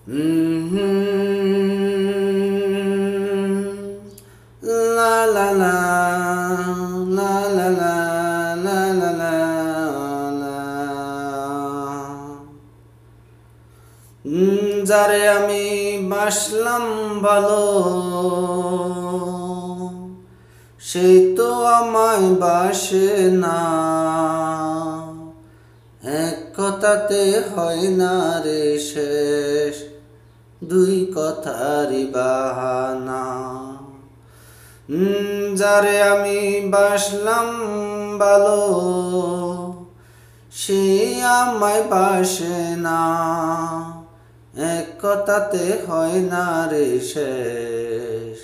La la la la la la la la la la যারে আমি বাসলাম ভালো সেই তো আমায় বাসে না এক কথাতে হয় না রে শেষ দুই কথারই বাহানা যারে আমি বাসলাম ভালো সে আমায় বাসে না এক কথাতে হয় না রে শেষ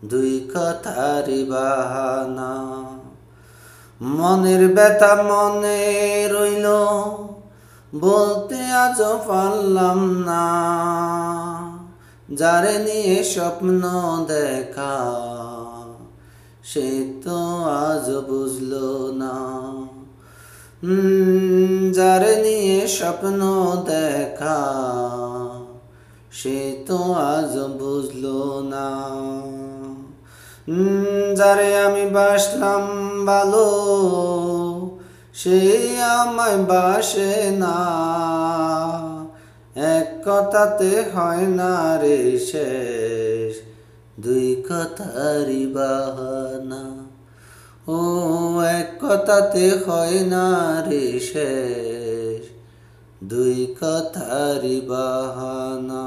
দুই কথারই বাহানা মনের ব্যথা মনে রইল বলতে আজ পারলাম না যারে নিয়ে স্বপ্ন দেখা সে তো আজ বুঝলো না যারে নিয়ে স্বপ্ন দেখা সে তো আজ বুঝলো না যারে আমি বাসলাম ভালো সে আমায় বাসে না এক কথাতে হয় না রে শেষ দুই কথারই বাহানা ও এক কথাতে হয় না রে শেষ দুই কথারই বাহানা।